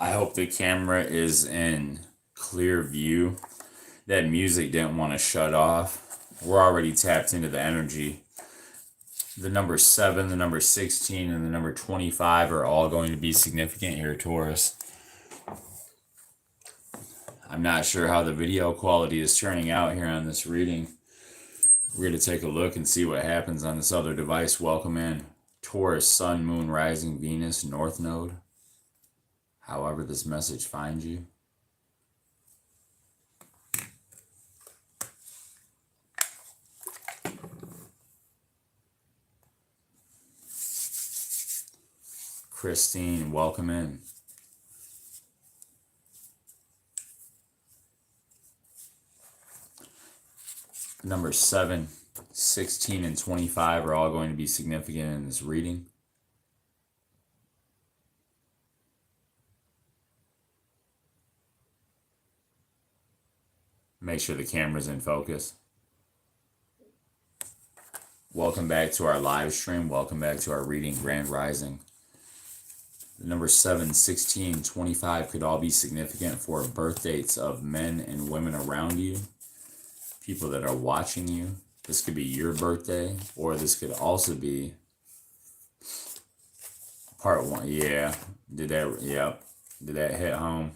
I hope the camera is in clear view. That music didn't want to shut off. We're already tapped into the energy. The number 7, the number 16, and the number 25 are all going to be significant here, Taurus. I'm not sure how the video quality is turning out here on this reading. We're going to take a look and see what happens on this other device. Welcome in. Taurus, Sun, Moon, Rising, Venus, North Node. However this message finds you. Christine, welcome in. Number 7, 16, and 25 are all going to be significant in this reading. Make sure the camera's in focus. Welcome back to our live stream. Welcome back to our reading, Grand Rising. The number 7, 16, 25 could all be significant for birth dates of men and women around you. People that are watching you. This could be your birthday, or this could also be part 1. Yeah. Did that hit home?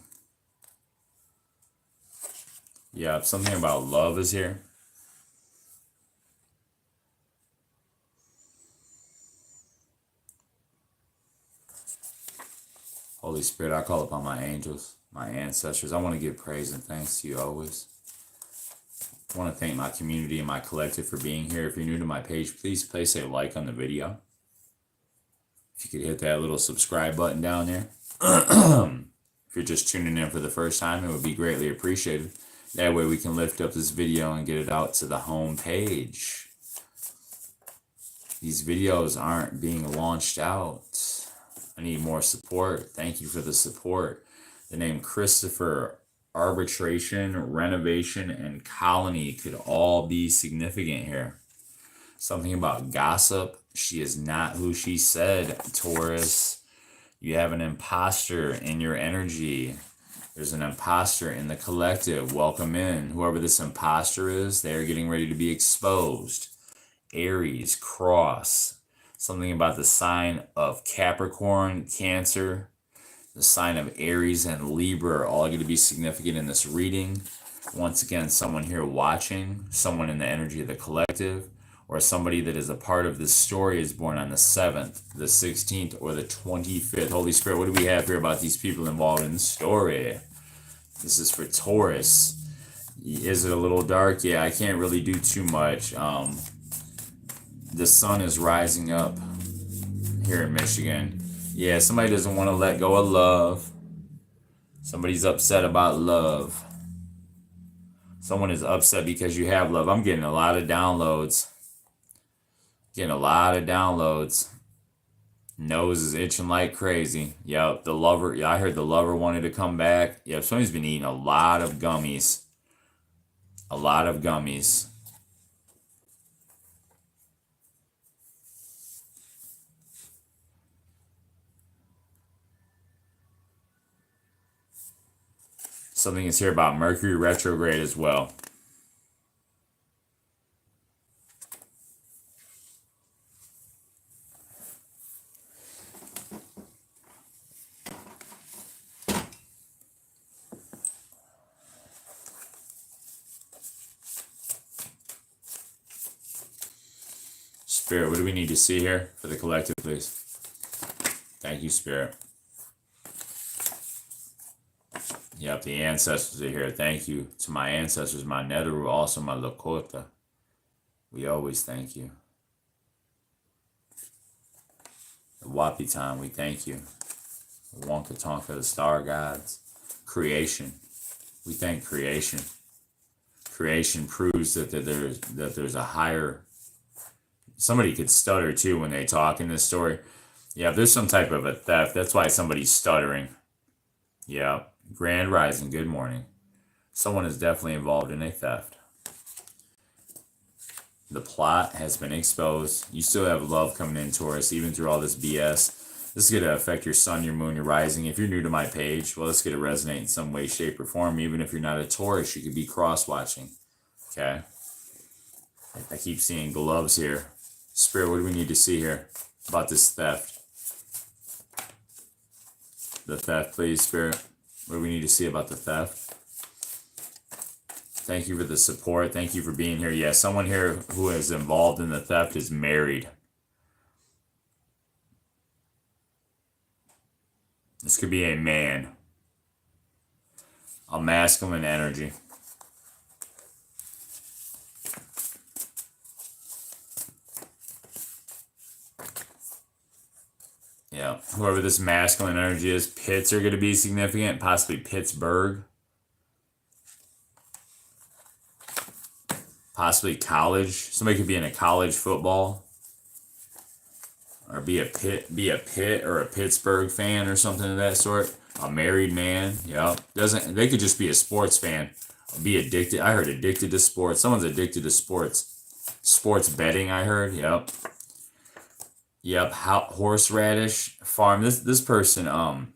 Yeah, something about love is here. Holy Spirit, I call upon my angels, my ancestors. I want to give praise and thanks to you always. I want to thank my community and my collective for being here. If you're new to my page, please place a like on the video. If you could hit that little subscribe button down there. If you're just tuning in for the first time, it would be greatly appreciated. That way we can lift up this video and get it out to the home page. These videos aren't being launched out. I need more support. Thank you for the support. The name Christopher, arbitration, renovation, and colony could all be significant here. Something about gossip. She is not who she said, Taurus. You have an imposter in your energy. There's an imposter in the collective. Welcome in. Whoever this imposter is, they are getting ready to be exposed. Aries, cross. Something about the sign of Capricorn, Cancer. The sign of Aries and Libra are all going to be significant in this reading. Once again, someone here watching, someone in the energy of the collective, or somebody that is a part of this story is born on the 7th, the 16th, or the 25th. Holy Spirit, what do we have here about these people involved in the story? This is for Taurus. Is it a little dark? Yeah, I can't really do too much. The sun is rising up here in Michigan. Yeah, somebody doesn't want to let go of love. Somebody's upset about love. Someone is upset because you have love. I'm getting a lot of downloads. Nose is itching like crazy. Yep, the lover. Yeah, I heard the lover wanted to come back. Yep, somebody's been eating a lot of gummies. Something is here about Mercury retrograde as well. Spirit, what do we need to see here for the collective, please? Thank you, Spirit. Yep, the ancestors are here. Thank you to my ancestors, my Neteru, also my Lakota. We always thank you. The Wapitan, we thank you. The Wonka Tonka, the star gods. Creation. We thank creation. Creation proves that there's a higher... Somebody could stutter too when they talk in this story. Yeah, there's some type of a theft. That's why somebody's stuttering. Yeah. Grand Rising, good morning. Someone is definitely involved in a theft. The plot has been exposed. You still have love coming in, Taurus, even through all this BS. This is going to affect your sun, your moon, your rising. If you're new to my page, well, it's going to resonate in some way, shape, or form. Even if you're not a Taurus, you could be cross-watching. Okay? I keep seeing gloves here. Spirit, what do we need to see here about this theft? The theft, please, Spirit. What do we need to see about the theft? Thank you for the support. Thank you for being here. Yeah, someone here who is involved in the theft is married. This could be a man. A masculine energy. Yeah, whoever this masculine energy is, pits are going to be significant, possibly Pittsburgh. Possibly college. Somebody could be in a college football. Or be a Pitt or a Pittsburgh fan or something of that sort. A married man. Yeah. They could just be a sports fan. Be addicted. I heard addicted to sports. Someone's addicted to sports. Sports betting, I heard. Yep. Yep. Horseradish farm. This person,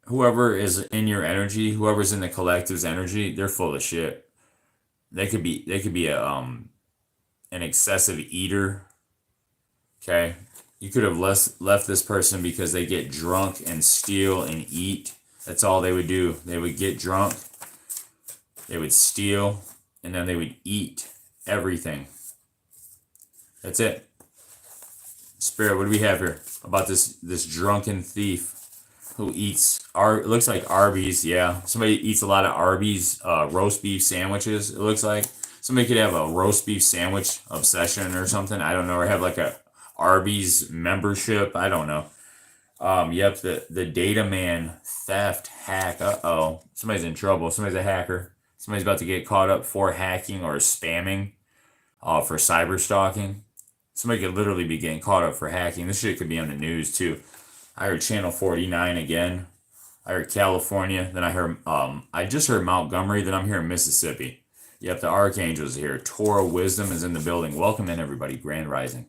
whoever is in your energy, whoever's in the collective's energy, they're full of shit. They could be an excessive eater. Okay. You could have left this person because they get drunk and steal and eat. That's all they would do. They would get drunk, they would steal, and then they would eat everything. That's it. Spirit, what do we have here about this drunken thief who eats it looks like Arby's? Yeah, somebody eats a lot of Arby's roast beef sandwiches. It looks like somebody could have a roast beef sandwich obsession or something. I don't know, or have like a Arby's membership. I don't know. Yep, the data man theft hack. Uh-oh. Somebody's in trouble. Somebody's a hacker. Somebody's about to get caught up for hacking or spamming, for cyber stalking. Somebody could literally be getting caught up for hacking. This shit could be on the news too. I heard Channel 49 again. I heard California. Then I heard I just heard Montgomery. Then I'm hearing Mississippi. Yep, the archangels are here. Torah wisdom is in the building. Welcome in, everybody. Grand Rising.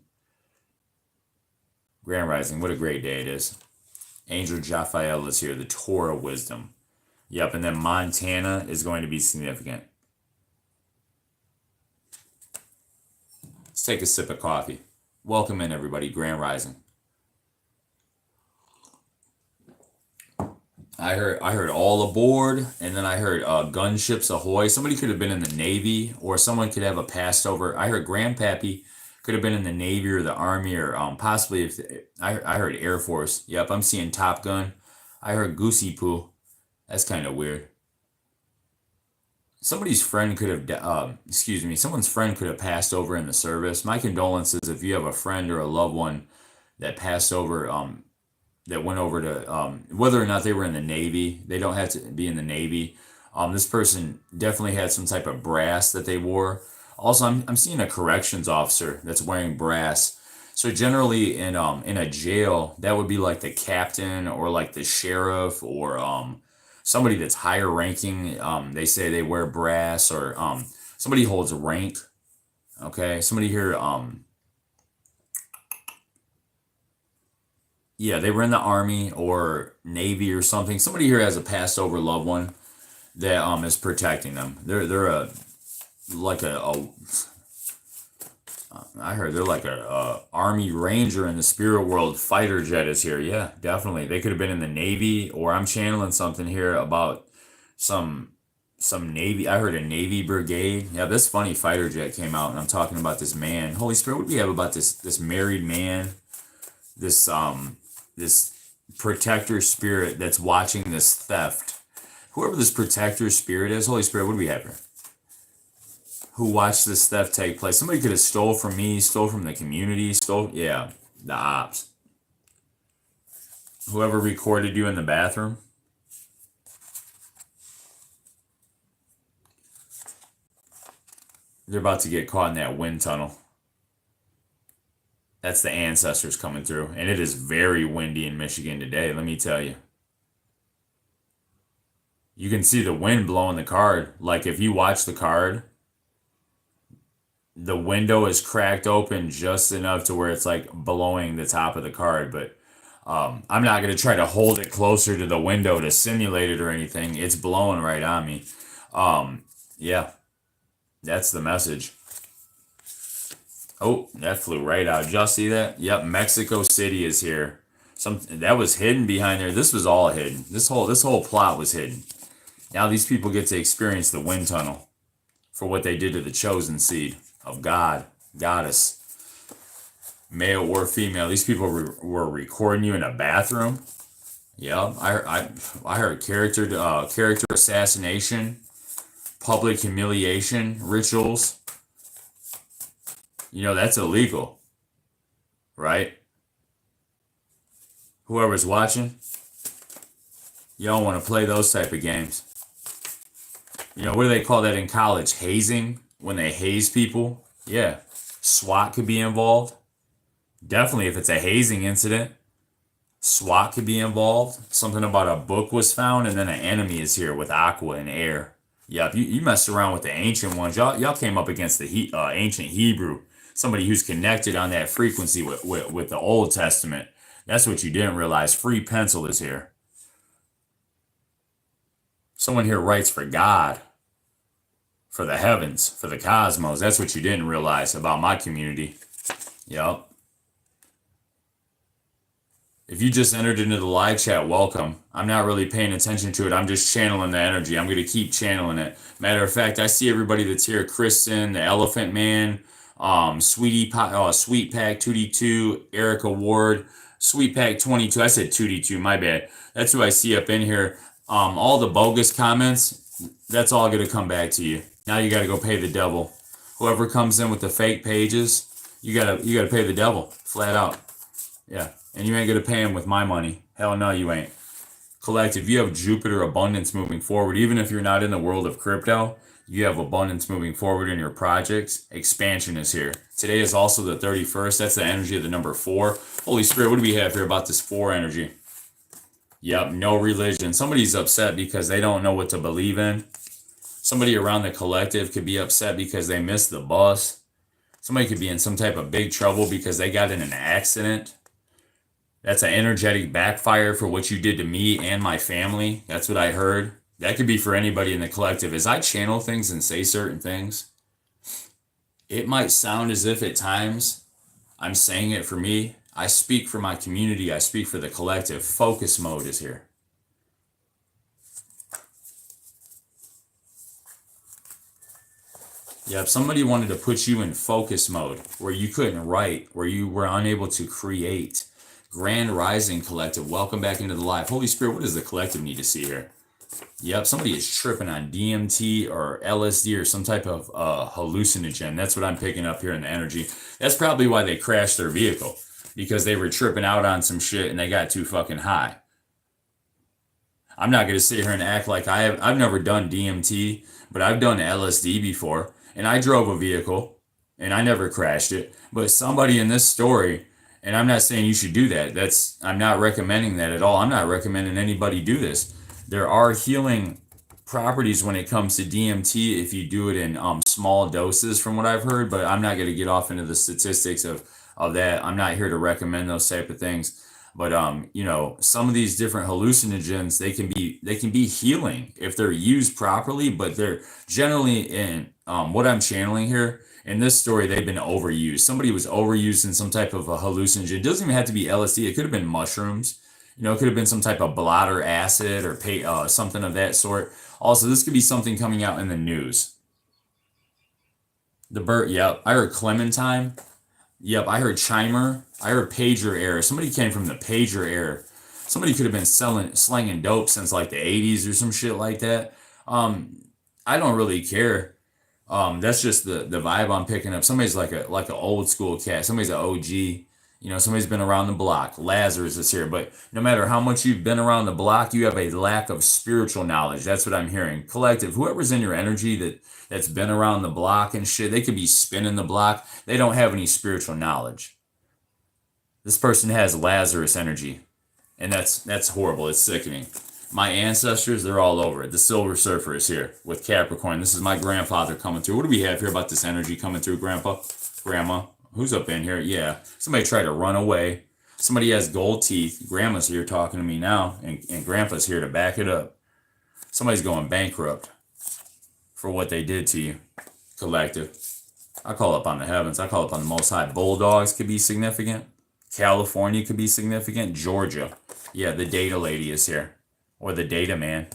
Grand Rising. What a great day it is. Angel Jophiel is here. The Torah wisdom. Yep, and then Montana is going to be significant. Let's take a sip of coffee. Welcome in, everybody. Grand Rising. I heard all aboard, and then I heard gunships ahoy. Somebody could have been in the Navy, or someone could have a passed over. I heard Grandpappy could have been in the Navy or the Army, or possibly if I heard Air Force. Yep, I'm seeing Top Gun. I heard Goosey Poo. That's kind of weird. Somebody's friend could have, someone's friend could have passed over in the service. My condolences if you have a friend or a loved one that passed over, that went over to, whether or not they were in the Navy. They don't have to be in the Navy. This person definitely had some type of brass that they wore. Also, I'm seeing a corrections officer that's wearing brass. So generally in a jail, that would be like the captain or like the sheriff or somebody that's higher ranking. They say they wear brass, or somebody holds rank. Okay, somebody here. Yeah, they were in the Army or Navy or something. Somebody here has a passed over loved one that is protecting them. They're I heard they're like a Army Ranger in the spirit world. Fighter jet is here. Yeah, definitely. They could have been in the Navy, or I'm channeling something here about some Navy. I heard a Navy brigade. Yeah, this funny fighter jet came out, and I'm talking about this man. Holy Spirit, what do we have about this married man? This protector spirit that's watching this theft. Whoever this protector spirit is, Holy Spirit, what do we have here? Who watched this theft take place? Somebody could have stole from me, stole from the community, the ops. Whoever recorded you in the bathroom. They're about to get caught in that wind tunnel. That's the ancestors coming through. And it is very windy in Michigan today, let me tell you. You can see the wind blowing the card. Like if you watch the card, the window is cracked open just enough to where it's like blowing the top of the card. But I'm not going to try to hold it closer to the window to simulate it or anything. It's blowing right on me. Yeah, that's the message. Oh, that flew right out. Did y'all see that? Yep, Mexico City is here. Something that was hidden behind there. This was all hidden. This whole plot was hidden. Now these people get to experience the wind tunnel for what they did to the chosen seed of God, goddess, male or female. These people were recording you in a bathroom. Yep, I heard character assassination, public humiliation rituals. You know that's illegal, right? Whoever's watching, you don't want to play those type of games. You know, what do they call that in college? Hazing? When they haze people? Yeah. SWAT could be involved. Definitely if it's a hazing incident. SWAT could be involved. Something about a book was found and then an enemy is here with aqua and air. Yep, you messed around with the ancient ones. Y'all came up against the ancient Hebrew. Somebody who's connected on that frequency with the Old Testament. That's what you didn't realize. Free pencil is here. Someone here writes for God, for the heavens, for the cosmos. That's what you didn't realize about my community. Yep. If you just entered into the live chat, welcome. I'm not really paying attention to it. I'm just channeling the energy. I'm going to keep channeling it. Matter of fact, I see everybody that's here. Kristen, the Elephant Man, Sweet Pack 2D2, Erica Ward, Sweet Pack 22. I said 2D2, my bad. That's who I see up in here. All the bogus comments, that's all going to come back to you. Now you got to go pay the devil. Whoever comes in with the fake pages, you gotta pay the devil, flat out. Yeah, and you ain't gonna pay him with my money. Hell no, you ain't. Collective, you have Jupiter abundance moving forward. Even if you're not in the world of crypto, you have abundance moving forward in your projects. Expansion is here. Today is also the 31st. That's the energy of the number 4. Holy Spirit, what do we have here about this 4 energy? Yep, no religion. Somebody's upset because they don't know what to believe in. Somebody around the collective could be upset because they missed the bus. Somebody could be in some type of big trouble because they got in an accident. That's an energetic backfire for what you did to me and my family. That's what I heard. That could be for anybody in the collective. As I channel things and say certain things, it might sound as if at times I'm saying it for me. I speak for my community. I speak for the collective. Focus mode is here. Yeah, if somebody wanted to put you in focus mode where you couldn't write, where you were unable to create. Grand Rising Collective, welcome back into the live. Holy Spirit, what does the collective need to see here? Yep, somebody is tripping on DMT or LSD or some type of hallucinogen. That's what I'm picking up here in the energy. That's probably why they crashed their vehicle, because they were tripping out on some shit and they got too fucking high. I'm not going to sit here and act like I've never done DMT, but I've done LSD before. And I drove a vehicle, and I never crashed it. But somebody in this story, and I'm not saying you should do that. I'm not recommending that at all. I'm not recommending anybody do this. There are healing properties when it comes to DMT if you do it in small doses, from what I've heard. But I'm not going to get off into the statistics of that. I'm not here to recommend those type of things. But you know, some of these different hallucinogens, they can be healing if they're used properly, but they're generally in what I'm channeling here in this story, they've been overused. Somebody was overused in some type of a hallucinogen. It doesn't even have to be LSD. It could have been mushrooms. You know, it could have been some type of blotter acid or something of that sort. Also, this could be something coming out in the news. Yep, I heard Clementine. Yep, I heard chimer. I heard pager error. Somebody came from the pager error. Somebody could have been slanging dope since like the 80s or some shit like that. I don't really care. That's just the vibe I'm picking up. Somebody's like an old school cat. Somebody's an OG. You know, somebody's been around the block. Lazarus is here. But no matter how much you've been around the block, you have a lack of spiritual knowledge. That's what I'm hearing. Collective, whoever's in your energy that's been around the block and shit, they could be spinning the block. They don't have any spiritual knowledge. This person has Lazarus energy. And that's horrible. It's sickening. My ancestors, they're all over it. The Silver Surfer is here with Capricorn. This is my grandfather coming through. What do we have here about this energy coming through, Grandpa? Grandma? Who's up in here? Yeah. Somebody tried to run away. Somebody has gold teeth. Grandma's here talking to me now, and Grandpa's here to back it up. Somebody's going bankrupt for what they did to you, collective. I call up on the heavens. I call up on the Most High. Bulldogs could be significant. California could be significant. Georgia. Yeah, the data lady is here. Or the data man.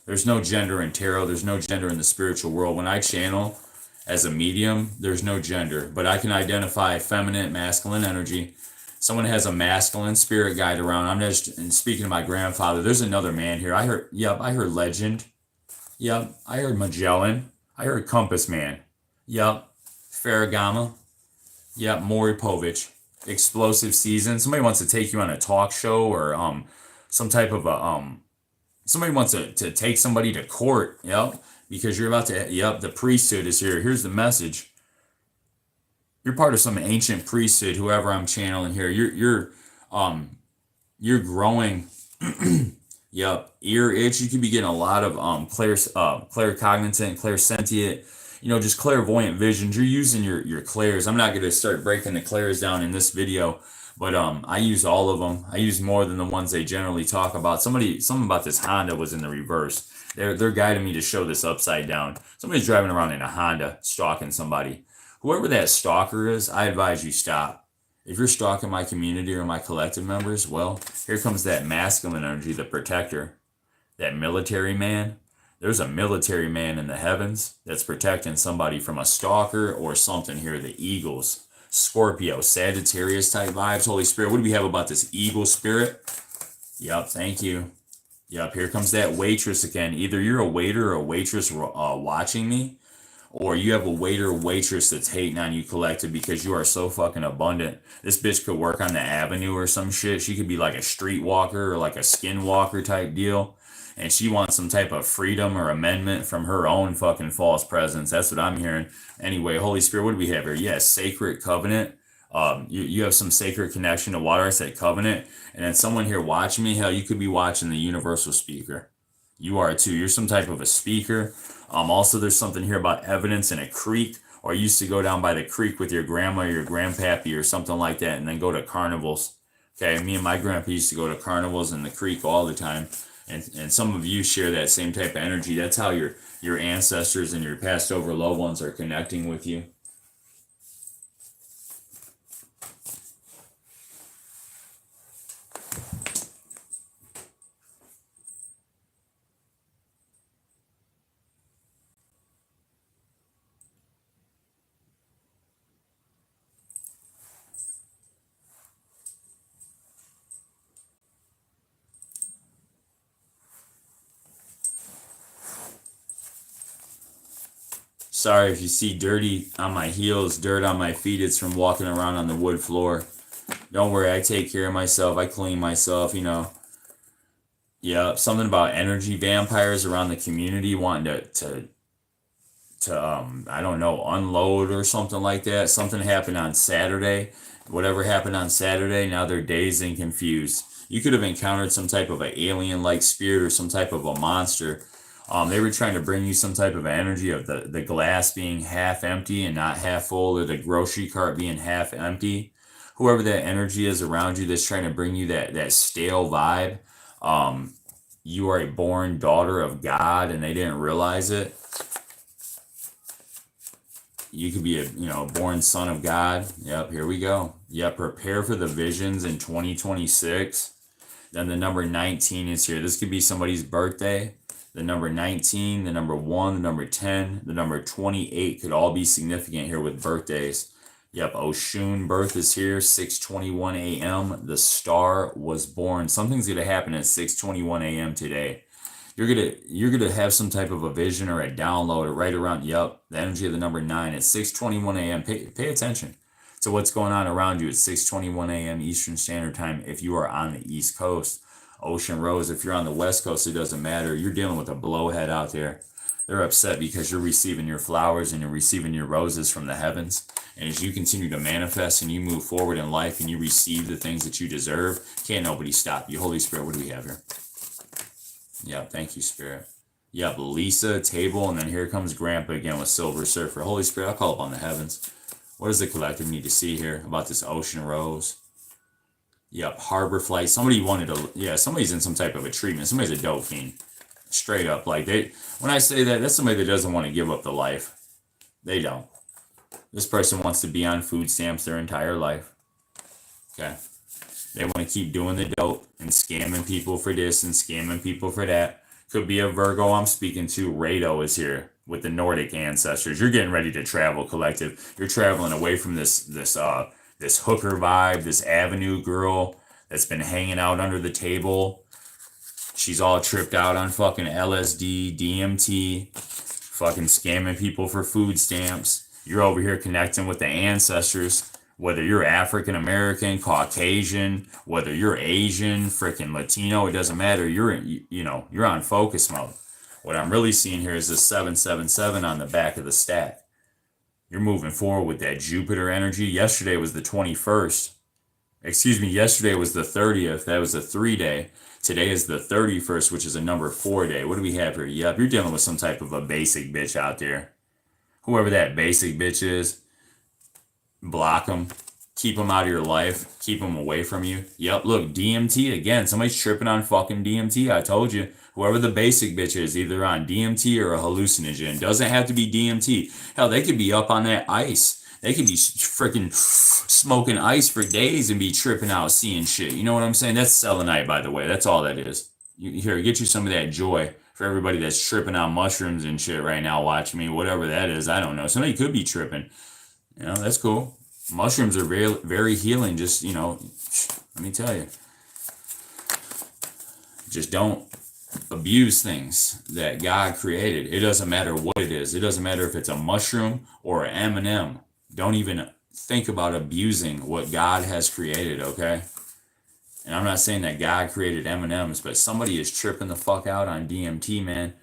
There's no gender in tarot. There's no gender in the spiritual world. When I channel as a medium, there's no gender. But I can identify feminine, masculine energy. Someone has a masculine spirit guide around. I'm just and speaking to my grandfather. There's another man here. I heard legend. Yep, I heard Magellan. I heard Compass Man. Yep, Ferragamo. Yep, Moripovich. Explosive Season. Somebody wants to take you on a talk show or some type of a somebody wants to take somebody to court. Yep, because you're about to. Yep, the priesthood is here. Here's the message. You're part of some ancient priesthood. Whoever I'm channeling here, you're growing. Yep, ear itch. You could be getting a lot of claircognizant, clairsentient, just clairvoyant visions. You're using your clairs. I'm not going to start breaking the clairs down in this video, but I use all of them. I use more than the ones they generally talk about. Something about this Honda was in the reverse. They're guiding me to show this upside down. Somebody's driving around in a Honda stalking somebody. Whoever that stalker is, I advise you stop. If you're stalking my community or my collective members, well, here comes that masculine energy, the protector, that military man. There's a military man in the heavens that's protecting somebody from a stalker or something here. The eagles, Scorpio, Sagittarius type vibes. Holy Spirit, what do we have about this eagle spirit? Yep, thank you. Yep, here comes that waitress again. Either you're a waiter or a waitress watching me, or you have a waiter or waitress that's hating on you, collective, because you are so fucking abundant. This bitch could work on the avenue or some shit. She could be like a streetwalker or like a skinwalker type deal. And she wants some type of freedom or amendment from her own fucking false presence. That's what I'm hearing. Anyway, Holy Spirit, what do we have here? Yes, sacred covenant. You have some sacred connection to water. I said covenant. And then someone here watching me, hell, you could be watching the universal speaker. You are too. You're some type of a speaker. Also, there's something here about evidence in a creek, or you used to go down by the creek with your grandma or your grandpappy or something like that, and then go to carnivals. Okay, me and my grandpa used to go to carnivals in the creek all the time, and some of you share that same type of energy. That's how your ancestors and your passed over loved ones are connecting with you. Sorry if you see dirty on my heels, dirt on my feet. It's from walking around on the wood floor. Don't worry, I take care of myself. I clean myself, Yeah, something about energy vampires around the community wanting to I don't know, unload or something like that. Something happened on Saturday. Whatever happened on Saturday, now they're dazed and confused. You could have encountered some type of an alien-like spirit or some type of a monster. They were trying to bring you some type of energy of the glass being half empty and not half full, or the grocery cart being half empty. Whoever that energy is around you that's trying to bring you that stale vibe, you are a born daughter of God and they didn't realize it. You could be a born son of God. Yep, here we go. Yep, prepare for the visions in 2026. Then the number 19 is here. This could be somebody's birthday. The number 19, the number 1, the number 10, the number 28 could all be significant here with birthdays. Yep, Oshun birth is here, 6:21 a.m. The star was born. Something's gonna happen at 6:21 a.m. today. You're gonna have some type of a vision or a download or right around, yep, the energy of the number 9 at 6:21 a.m. Pay attention to what's going on around you at 6:21 a.m. Eastern Standard Time if you are on the East Coast. Ocean Rose, if you're on the West Coast, it doesn't matter. You're dealing with a blowhead out there. They're upset because you're receiving your flowers and you're receiving your roses from the heavens. And as you continue to manifest and you move forward in life and you receive the things that you deserve, can't nobody stop you. Holy Spirit, what do we have here? Yeah, thank you, Spirit. Yep, Lisa, table, and then here comes Grandpa again with Silver Surfer. Holy Spirit, I'll call upon the heavens. What does the collective need to see here about this Ocean Rose? Yep, Harbor Flight. Somebody wanted to, yeah, somebody's in some type of a treatment. Somebody's a dope fiend. Straight up. Like, when I say that, that's somebody that doesn't want to give up the life. They don't. This person wants to be on food stamps their entire life. Okay. They want to keep doing the dope and scamming people for this and scamming people for that. Could be a Virgo I'm speaking to. Rado is here with the Nordic ancestors. You're getting ready to travel, collective. You're traveling away from this hooker vibe, this avenue girl that's been hanging out under the table. She's all tripped out on fucking LSD, DMT, fucking scamming people for food stamps. You're over here connecting with the ancestors, whether you're African American, Caucasian, whether you're Asian, freaking Latino, it doesn't matter. You're on focus mode. What I'm really seeing here is the 777 on the back of the stack. You're moving forward with that Jupiter energy. Yesterday was the 21st. Excuse me, yesterday was the 30th. That was a 3-day. Today is the 31st, which is a number 4 day. What do we have here? Yep, you're dealing with some type of a basic bitch out there. Whoever that basic bitch is, block them. Keep them out of your life. Keep them away from you. Yep, look, DMT again. Somebody's tripping on fucking DMT. I told you. Whoever the basic bitch is, either on DMT or a hallucinogen. Doesn't have to be DMT. Hell, they could be up on that ice. They could be freaking smoking ice for days and be tripping out, seeing shit. You know what I'm saying? That's selenite, by the way. That's all that is. Here, get you some of that joy for everybody that's tripping on mushrooms and shit right now. Watch me, whatever that is. I don't know. Somebody could be tripping. You know, that's cool. Mushrooms are very, very healing. Just, let me tell you. Just don't abuse things that God created. It doesn't matter what it is. It doesn't matter if it's a mushroom or an M&M. Don't even think about abusing what God has created, okay? And I'm not saying that God created M&Ms, but somebody is tripping the fuck out on DMT, man.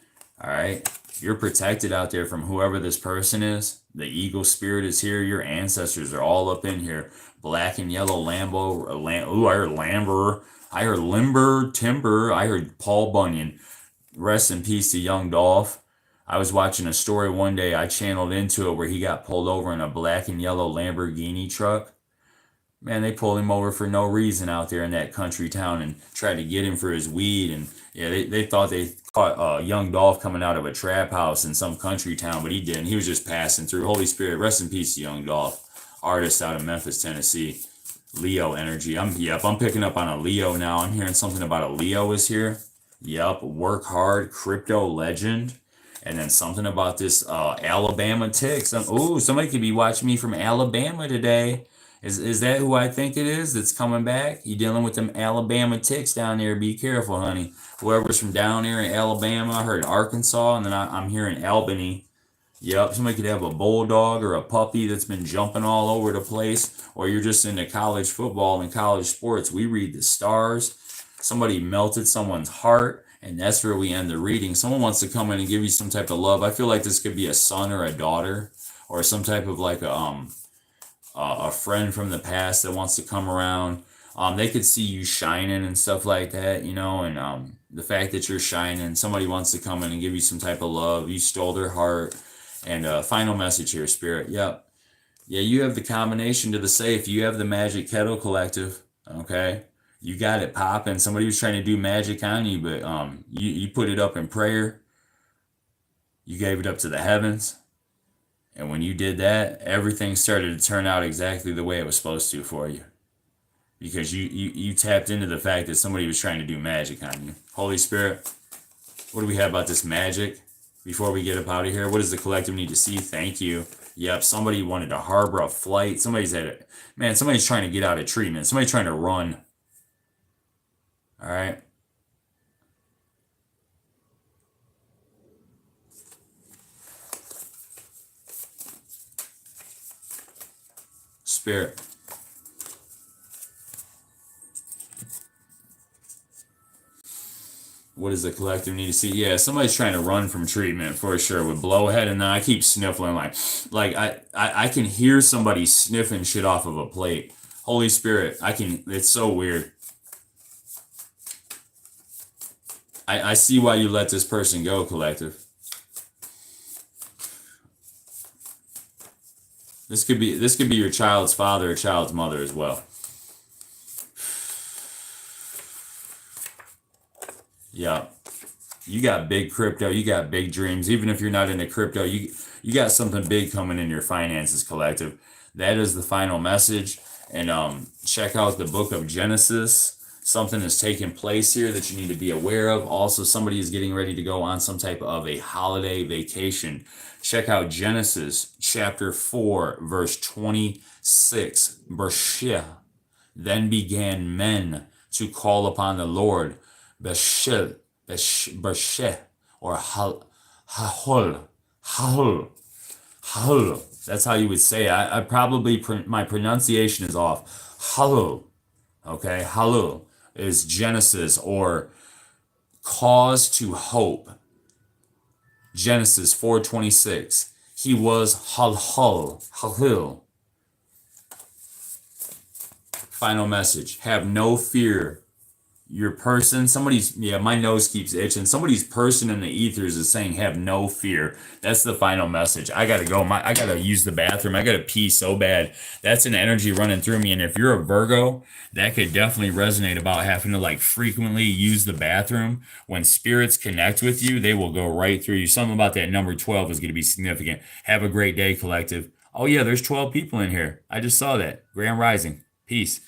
All right? You're protected out there from whoever this person is. The eagle spirit is here. Your ancestors are all up in here. Black and yellow Lambo. Ooh, I heard Lamber. I heard Limber, Timber. I heard Paul Bunyan. Rest in peace to young Dolph. I was watching a story one day. I channeled into it where he got pulled over in a black and yellow Lamborghini truck. Man, they pulled him over for no reason out there in that country town and tried to get him for his weed. And yeah, they thought they caught young Dolph coming out of a trap house in some country town, but he didn't. He was just passing through. Holy Spirit, rest in peace to young Dolph, artist out of Memphis, Tennessee. Leo energy. I'm picking up on a Leo now. I'm hearing something about a Leo is here. Yep, work hard, crypto legend. And then something about this Alabama tick. Ooh, somebody could be watching me from Alabama today. Is that who I think it is that's coming back? You dealing with them Alabama ticks down there. Be careful, honey. Whoever's from down there in Alabama. I heard Arkansas, and then I'm hearing Albany. Yep, somebody could have a bulldog or a puppy that's been jumping all over the place. Or you're just into college football and college sports. We read the stars. Somebody melted someone's heart, and that's where we end the reading. Someone wants to come in and give you some type of love. I feel like this could be a son or a daughter, or some type of like a friend from the past that wants to come around. They could see you shining and stuff like that, and the fact that you're shining, somebody wants to come in and give you some type of love. You stole their heart. And final message here, Spirit. Yep. Yeah, you have the combination to the safe. You have the Magic Kettle Collective. Okay. You got it popping. Somebody was trying to do magic on you, but you put it up in prayer. You gave it up to the heavens. And when you did that, everything started to turn out exactly the way it was supposed to for you. Because you tapped into the fact that somebody was trying to do magic on you. Holy Spirit, what do we have about this magic? Before we get up out of here, what does the collective need to see? Thank you. Yep, somebody wanted to harbor a flight. Somebody's trying to get out of treatment. Somebody's trying to run. All right. Spirit. What does the collective need to see? Yeah, somebody's trying to run from treatment for sure with blowhead, and then I keep sniffling like I can hear somebody sniffing shit off of a plate. Holy Spirit, it's so weird. I see why you let this person go, collective. This could be your child's father or child's mother as well. Yeah. You got big crypto, you got big dreams. Even if you're not into crypto, you got something big coming in your finances, collective. That is the final message. And check out the book of Genesis. Something is taking place here that you need to be aware of. Also, somebody is getting ready to go on some type of a holiday vacation. Check out Genesis chapter 4, verse 26. Bersheh. Then began men to call upon the Lord. Beshel, Bersheh, or Hahol, Hahol, Hahol. That's how you would say it. I probably, my pronunciation is off. Halul, okay? Halul is Genesis or cause to hope. Genesis 4:26. He was Halhul, Halil. Final message. Have no fear. Your person, somebody's, yeah, my nose keeps itching. Somebody's person in the ethers is saying, have no fear. That's the final message. I gotta go. I gotta use the bathroom. I gotta pee so bad. That's an energy running through me. And if you're a Virgo, that could definitely resonate about having to like frequently use the bathroom. When spirits connect with you, they will go right through you. Something about that number 12 is gonna be significant. Have a great day, collective. Oh yeah, there's 12 people in here. I just saw that. Grand Rising. Peace.